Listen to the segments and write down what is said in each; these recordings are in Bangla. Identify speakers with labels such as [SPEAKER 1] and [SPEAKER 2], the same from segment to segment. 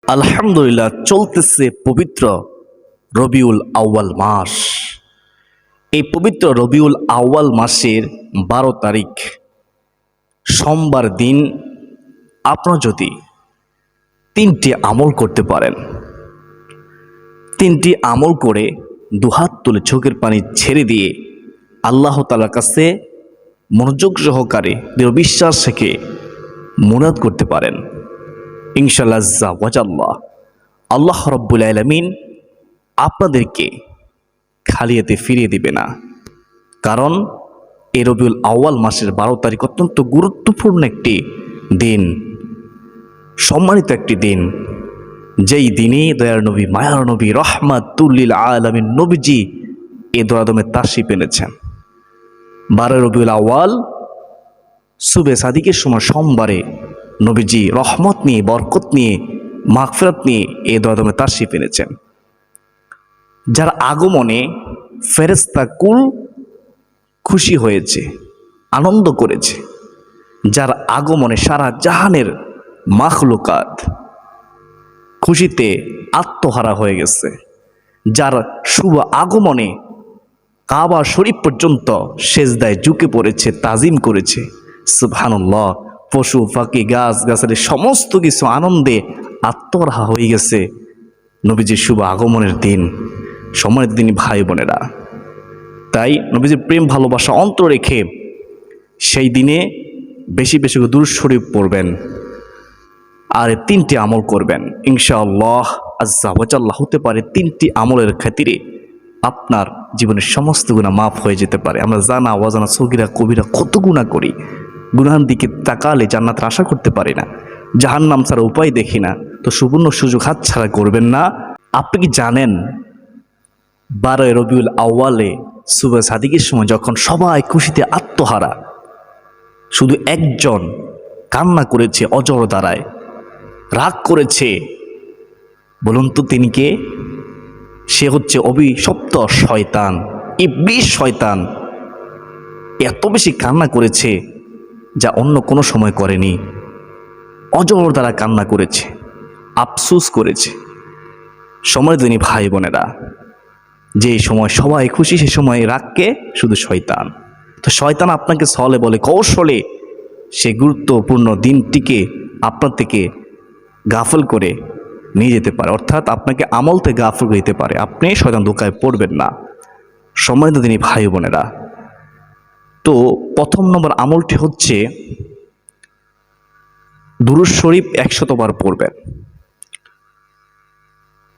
[SPEAKER 1] আলহামদুলিল্লাহ, চলতেছে পবিত্র রবিউল আউয়াল মাস। এই পবিত্র রবিউল আউয়াল মাসের 12 তারিখ সোমবার দিন আপনারা যদি 3টি আমল করতে পারেন, 3টি আমল করে দুহাত তুলে চোখের পানি ছেড়ে দিয়ে আল্লাহ তাআলার কাছে মনোযোগ সহকারে দৃঢ় বিশ্বাস থেকে মুনাজাত করতে পারেন, ইনশাআল্লাহ আজ্জা ওয়াজাল্লাহ আল্লাহ রাব্বুল আলামিন আপনাদেরকে খালি হাতে ফিরিয়ে দিবে না। কারণ এই রবিউল আউয়াল মাসের 12 তারিখ অত্যন্ত গুরুত্বপূর্ণ একটি দিন, সম্মানিত একটি দিন, যেই দিনে দয়ার নবী, মায়ার নবী, রহমাতুল লিল আলামিন নবীজি এ দোয়াদমে তাশরিফ এনেছেন। 12 রবিউল আউয়াল সুবে সাদিকের সময় সোমবারে নবীজি রহমত নিয়ে, বরকত নিয়ে, মাগফিরাত নিয়ে এ দোয়াদমে তাশরিফ এনেছেন। যার আগমনে ফেরেশতা কুল খুশি হয়েছে, আনন্দ করেছে, যার আগমনে সারা জাহানের মাখলুকাত খুশিতে আত্মহারা হয়ে গেছে, যার শুভ আগমনে কাবা শরীফ পর্যন্ত সেজদায় ঝুঁকে পড়েছে, তাজিম করেছে। সুবহানাল্লাহ, পশু পাখি গাছ গাছের সমস্ত কিছু আনন্দে আত্মহারা হয়ে গেছে নবীজির শুভ আগমনের দিন। সম্মানিত দিনী ভাই বোনেরা, তাই নবীজির প্রেম ভালোবাসা অন্তর রেখে সেই দিনে বেশি বেশি করে দুরূদ শরীফ পড়বেন আর 3টি আমল করবেন, ইনশাআল্লাহ আজ্জা ওয়াজাল্লাহ। হতে পারে 3টি আমলের খাতিরে আপনার জীবনের সমস্ত গুনাহ মাফ হয়ে যেতে পারে। আমরা জানা অজানা সগীরা কবিরা কত গুনাহ করি, গুনাহের দিকে তাকালে জান্নাতের আশা করতে পারি না, জাহান্নাম ছাড়া উপায় দেখি না। তো সুবর্ণ সুযোগ হাতছাড়া করবেন না। আপনি কি জানেন 12 রবিউল আউয়ালে সুবে সাদিকের সময় যখন সবাই খুশিতে আত্মহারা, শুধু একজন কান্না করেছে, অজর দ্বারায় রাগ করেছে। বলুন তো তিনি কে? সে হচ্ছে অভিশপ্ত শয়তান, ইবলিস শয়তান। এত বেশি কান্না করেছে যা অন্য কোনো সময় করেনি। অজর দ্বারা কান্না করেছে, আফসোস করেছে। সম্মানিত দিনী ভাই বোনেরা, যে সময় সবাই খুশি সে সময় রাগকে শুধু শয়তান। তো শয়তান আপনাকে ছলে বলে কৌশলে সে গুরুত্বপূর্ণ দিনটিকে আপনার থেকে গাফল করে নিয়ে যেতে পারে, অর্থাৎ আপনাকে আমল থেকে গাফল করে দিতে পারে। আপনি শয়তান ধোঁকায় পড়বেন না। সম্মানিত দিনী ভাই বোনেরা, তো প্রথম নম্বর আমলটি হচ্ছে দুরূদ শরীফ 100 বার পড়বেন।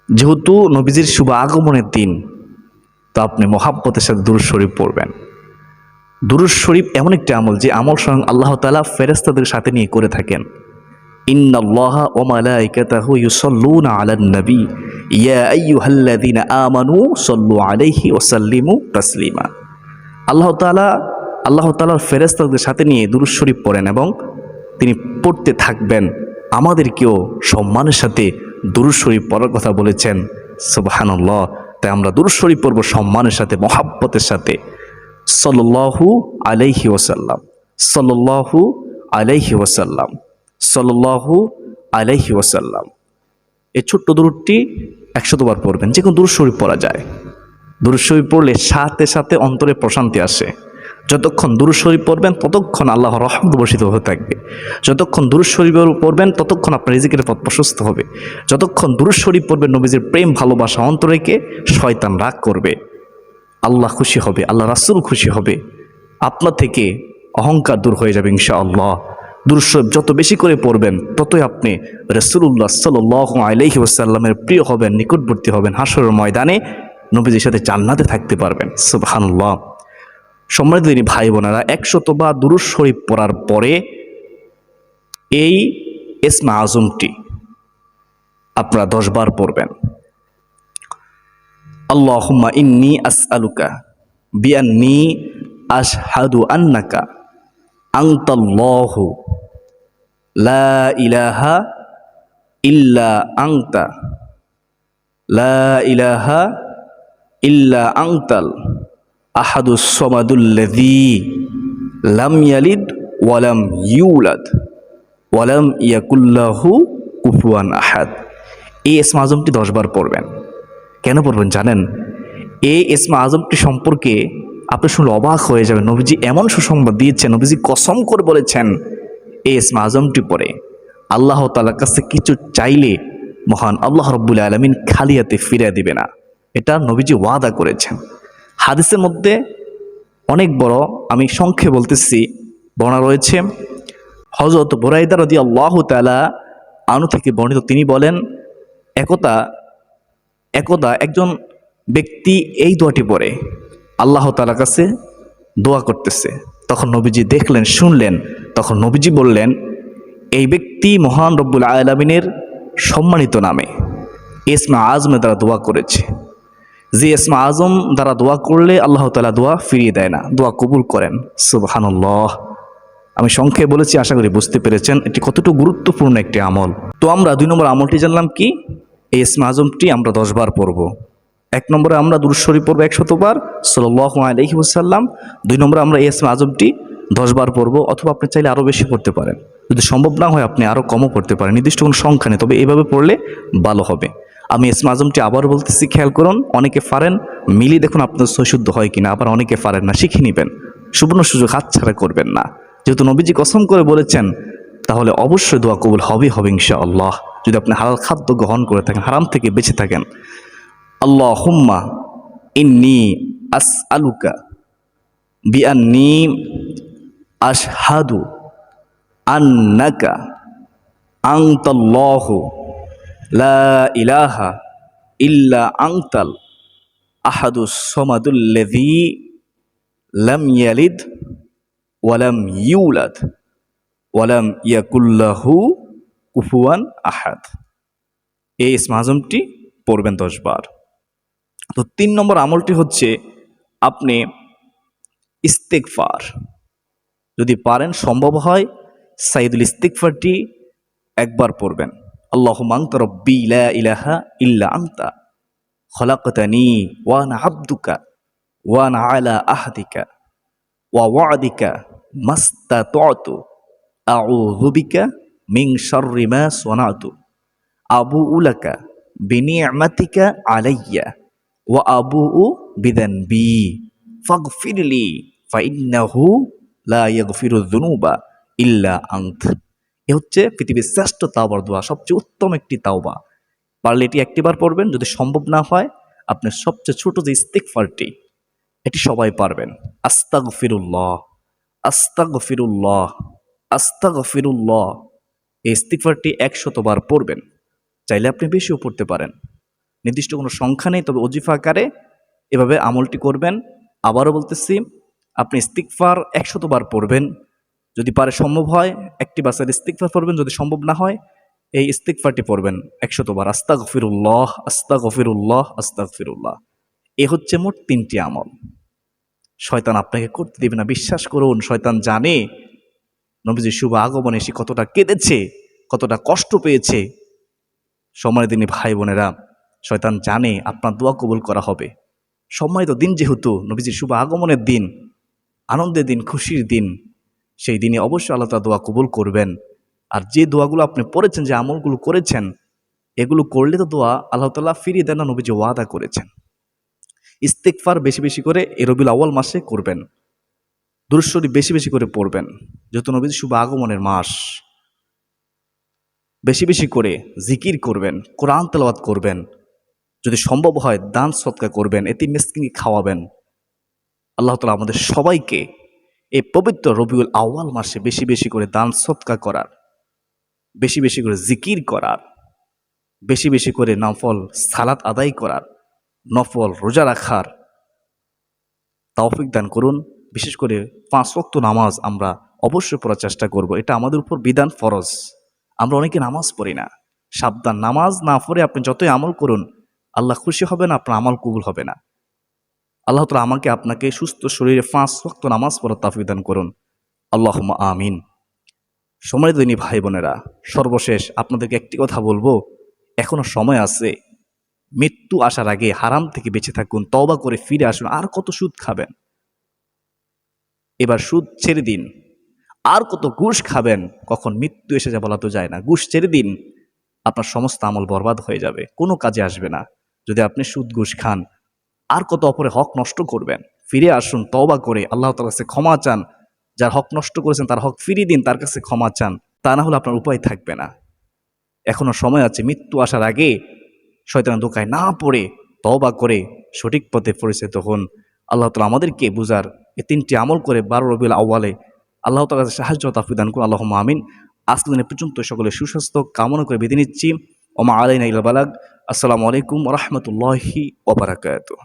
[SPEAKER 1] যেহেতু নবীজির শুভ আগমনের দিন, তো আপনি মহাব্বতের সাথে দুরূদ শরীফ পড়বেন। দুরূদ শরীফ এমন একটি আমল যে আমল স্বয়ং আল্লাহ তাআলা ফেরেশতাদের সাথে নিয়ে করে থাকেন। ইন্নাল্লাহা ওয়া মালাইকাতাহু ইউসাল্লুনা আলান নবী ইয়া আইয়ুহাল্লাযীনা আমানু সাল্লু আলাইহি ওয়া সাল্লিমু তাসলিমা। আল্লাহ তাআলার ফেরেশতাদের সাথে নিয়ে দুরূদ শরীফ পড়েন এবং তিনি পড়তে থাকবেন। আমাদেরকেও সম্মানের সাথে দুরূদ শরীফ পড়ার কথা বলেছেন। সুবহানাল্লাহ, তাই আমরা দুরূদ শরীফ পড়ব সম্মানের সাথে, মহাব্বতের সাথে। সাল্লাল্লাহু আলাইহি ওয়াসাল্লাম, সাল্লাল্লাহু আলাইহি ওয়াসাল্লাম, সাল্লাল্লাহু আলাইহি ওয়াসাল্লাম। এই ছোট্ট দুরূদটি 100 বার পড়বেন। যে কোনো দুরূদ শরীফ পড়া যায়। দুরূদ শরীফ পড়লে সাথে সাথে অন্তরে প্রশান্তি আসে। যতক্ষণ দুরূদ শরীফ পড়বেন ততক্ষণ আল্লাহর রহমত বর্ষিত হতে থাকবে। যতক্ষণ দুরূদ শরীফ পড়বেন ততক্ষণ আপনার রিজিকের পথ প্রশস্ত হবে। যতক্ষণ দুরূদ শরীফ পড়বেন নবীজির প্রেম ভালোবাসা অন্তরে রেখে শয়তান রাগ করবে, আল্লাহ খুশি হবে, আল্লাহ রাসূল খুশি হবে, আপনার থেকে অহংকার দূর হয়ে যাবে ইনশাআল্লাহ। দুরূদ শরীফ যত বেশি করে পড়বেন ততই আপনি রাসূলুল্লাহ সাল্লাল্লাহু আলাইহি ওয়াসাল্লামের প্রিয় হবেন, নিকটবর্তী হবেন। হাসরের ময়দানে নবীজির সাথে জান্নাতে থাকতে পারবেন। সুবহানাল্লাহ। সম্মানিত দিনী ভাই বোনেরা, 100 বার দুরূদ শরীফ পড়ার পরে এই ইসমে আজমটি আপনারা 10 বার পড়বেন। আল্লাহুম্মা ইন্নী আসআলুকা বিআন্নী আশহাদু আন্নাকা আনতাল্লাহু লা ইলাহা ইল্লা আনতা, লা ইলাহা ইল্লা আনতাল আহাদুস সামাদুল্লাযী লাম ইয়ালিদ ওয়া লাম ইউলাদ ওয়া লাম ইয়াকুল লাহু কুফুয়ান আহাদ। এই ইসমে আজমটি 10 বার পড়বেন। কেন পড়বেন জানেন? এই ইসমে আজমটি সম্পর্কে আপনি শুনলে অবাক হয়ে যাবেন। নবীজি এমন সুসংবাদ দিয়েছেন, নবীজি কসম করে বলেছেন এই ইসমে আজমটি পড়ে আল্লাহ তাআলার কাছে কিছু চাইলে মহান আল্লাহ রাব্বুল আলামিন খালি হাতে ফিরিয়ে দিবে না। এটা নবীজি ওয়াদা করেছেন। হাদিসের মধ্যে অনেক বড়, আমি সংক্ষেপে বলতেছি, বর্ণনা রয়েছে। হযরত বুরাইদা রাদিয়াল্লাহু তাআলা আনহু থেকে বর্ণিত, তিনি বলেন, একদা একজন ব্যক্তি এই দোয়াটি পড়ে আল্লাহ তাআলার কাছে দোয়া করতেছে। তখন নবীজি দেখলেন, শুনলেন। তখন নবীজি বললেন, এই ব্যক্তি মহান রব্বুল আলামিনের সম্মানিত নামে ইসমে আজমের দ্বারা দোয়া করেছে। যে ইসমে আজম দ্বারা দোয়া করলে আল্লাহ তাআলা দোয়া ফিরিয়ে দেয় না, দোয়া কবুল করেন। সুবহানাল্লাহ। আমি সংক্ষেপে বলেছি, আশা করি বুঝতে পেরেছেন এটি কতটুকু গুরুত্বপূর্ণ একটি আমল। তো আমরা 2 নম্বর আমলটি জানলাম কি? এই ইসমে আজমটি আমরা 10 বার পড়ব। 1 নম্বরে আমরা দুরূদ শরীফ পড়ব 100 বার সাল্লাল্লাহু আলাইহি ওয়াসাল্লাম। 2 নম্বরে আমরা এই ইসমে আজমটি 10 বার পড়ব, অথবা আপনি চাইলে আরও বেশি পড়তে পারেন। যদি সম্ভব না হয় আপনি আরও কমও পড়তে পারেন, নির্দিষ্ট কোনো সংখ্যা নেই, তবে এইভাবে পড়লে ভালো হবে। আমি ইসমে আজমটি আবার বলতেছি, খেয়াল করুন। অনেকে পারেন, মিলিয়ে দেখুন আপনার সহিশুদ্ধ হয় কিনা। আবার অনেকে পারেন না, শিখে নেবেন। সুবর্ণ সুযোগ হাতছাড়া করবেন না। যেহেতু নবীজি কসম করে বলেছেন, তাহলে অবশ্যই দোয়া কবুল হবে ইনশাআল্লাহ, যদি আপনি হালাল খাদ্য গ্রহণ করে থাকেন, হারাম থেকে বেঁচে থাকেন। আল্লাহুম্মা ইন্নী আসআলুকা বিআন্নী আশহাদু আন্নাকা আনতাল্লাহু লা ইলাহা ইল্লা আনতাল আহাদুস সামাদুল্লাযী লাম ইয়ালিদ ওয়ালাম ইউলাদ ওয়ালাম ইয়াকুল্লাহু কুফুয়ান আহাদ। এই ইসমে আজমটি পড়বেন 10 বার। তো 3 নম্বর আমলটি হচ্ছে আপনি ইস্তিগফার, যদি পারেন, সম্ভব হয়, সাইয়্যিদুল ইস্তিগফারটি 1 বার পড়বেন। আল্লাহুম্মা আনতা রাব্বী লা ইলাহা ইল্লা আনতা খলাকতানি ওয়া আনা আবদুকা ওয়া আনা আলা আহদিকা ওয়া ওয়া'দিকা মাস্তাতা'তু আউযু বিকা মিন শাররি মা সানা'তু আবুউ লাকা বিনি'মাতিকা আলাইয়া ওয়া আবুউ বিযানবি ফাগফিরলি ফাইন্নাহু লা ইয়াগফিরুয যুনুবা ইল্লা আনত। এ হচ্ছে পৃথিবীর শ্রেষ্ঠ তাওবার দোয়া, সবচেয়ে উত্তম একটি তাওবা। পারলে এটি 1টি বার পড়বেন। যদি সম্ভব না হয়, আপনি সবচেয়ে ছোট যে ইস্তিগফারটি, এটি সবাই পারবেন। আস্তাগফিরুল্লাহ, আস্তাগফিরুল্লাহ, আস্তাগফিরুল্লাহ। এই ইস্তিগফারটি 100 বার পড়বেন। চাইলে আপনি বেশিও পড়তে পারেন, নির্দিষ্ট কোনো সংখ্যা নেই, তবে ওজিফা আকারে এভাবে আমলটি করবেন। আবারও বলতেছি, আপনি ইস্তিগফার 100 বার পড়বেন। যদি পারে, সম্ভব হয়, 1টি বাসার ইস্তিগফার পড়বেন। যদি সম্ভব না হয়, এই ইস্তিগফারটি পড়বেন 100 বার। আস্তাগফিরুল্লাহ, আস্তাগফিরুল্লাহ, আস্তাগফিরুল্লাহ। এ হচ্ছে মোট 3টি আমল। শয়তান আপনাকে করতে দেবে না, বিশ্বাস করুন। শয়তান জানে নবীজির শুভ আগমনে সে কতটা কেঁদেছে, কতটা কষ্ট পেয়েছে। সম্মানিত ভাই বোনেরা, শয়তান জানে আপনার দোয়া কবুল করা হবে। সম্মানিত দিন যেহেতু নবীজির শুভ আগমনের দিন, আনন্দের দিন, খুশির দিন, সেই দিনে অবশ্যই আল্লাহ তাআলা দোয়া কবুল করবেন। আর যে দোয়াগুলো আপনি পড়েছেন, যে আমলগুলো করেছেন, এগুলো করলে তো দোয়া আল্লাহ তাআলা ফিরিয়ে দেন না, নবীজি ওয়াদা করেছেন। ইস্তিগফার বেশি বেশি করে এই রবিউল আউয়াল মাসে করবেন। দুরূদ শরীফ বেশি বেশি করে পড়বেন, যেহেতু নবীজির শুভ আগমনের মাস। বেশি বেশি করে জিকির করবেন, কোরআন তেলাওয়াত করবেন। যদি সম্ভব হয় দান সদকা করবেন, এতিম মিসকিনকে খাওয়াবেন। আল্লাহ তাআলা আমাদের সবাইকে এই পবিত্র রবিউল আউয়াল মাসে বেশি বেশি করে দান সদকা করার, বেশি বেশি করে জিকির করার, বেশি বেশি করে নফল সালাত আদায় করার, নফল রোজা রাখার তৌফিক দান করুন। বিশেষ করে 5 ওয়াক্ত নামাজ আমরা অবশ্যই পড়ার চেষ্টা করব। এটা আমাদের উপর বিধান, ফরজ। আমরা অনেকে নামাজ পড়ি না। সাবধান, নামাজ না পড়ে আপনি যতই আমল করুন, আল্লাহ খুশি হবে না, আপনার আমল কবুল হবে না। আল্লাহ তাআলা আমাকে আপনাকে সুস্থ শরীরে 5 ওয়াক্ত নামাজ পড়ার তৌফিক দান করুন। আল্লাহুম্মা আমিন। সম্মানিত দিনী ভাই বোনেরা, সর্বশেষ আপনাদেরকে একটি কথা বলবো, এখনো সময় আছে। মৃত্যু আসার আগে হারাম থেকে বেঁচে থাকুন, তওবা করে ফিরে আসুন। আর কত সুদ খাবেন? এবার সুদ ছেড়ে দিন। আর কত ঘুষ খাবেন? কখন মৃত্যু এসে যায় বলা তো যায় না। ঘুষ ছেড়ে দিন। আপনার সমস্ত আমল বরবাদ হয়ে যাবে, কোনো কাজে আসবে না। যদি আপনি সুদ ঘুষ খান, আর কত অপরের হক নষ্ট করবেন? ফিরে আসুন, তওবা করে আল্লাহ তাআলার কাছে ক্ষমা চান। যার হক নষ্ট করেছেন তার হক ফিরিয়ে দিন, তার কাছে ক্ষমা চান। তা না হলে আপনার উপায় থাকবে না। এখনো সময় আছে, মৃত্যু আসার আগে শয়তানের ধোঁকায় না পড়ে তওবা করে সঠিক পথে পরিচালিত হন। আল্লাহ তাআলা আমাদেরকে বুঝার এই ৩টি আমল করে ১২ রবিউল আউয়ালে আল্লাহ তাআলার কাছে সাহায্য ও তাওফীক দান করুন। আল্লাহুম্মা আমিন। আজকের দিনে পর্যন্ত সকলের সুস্বাস্থ্য কামনা করে বিদায় নিচ্ছি। ওয়া মা আলাইনা ইল্লাল বালাগ। আসসালামু আলাইকুম ওয়া রাহমাতুল্লাহি ওয়া বারাকাতুহু।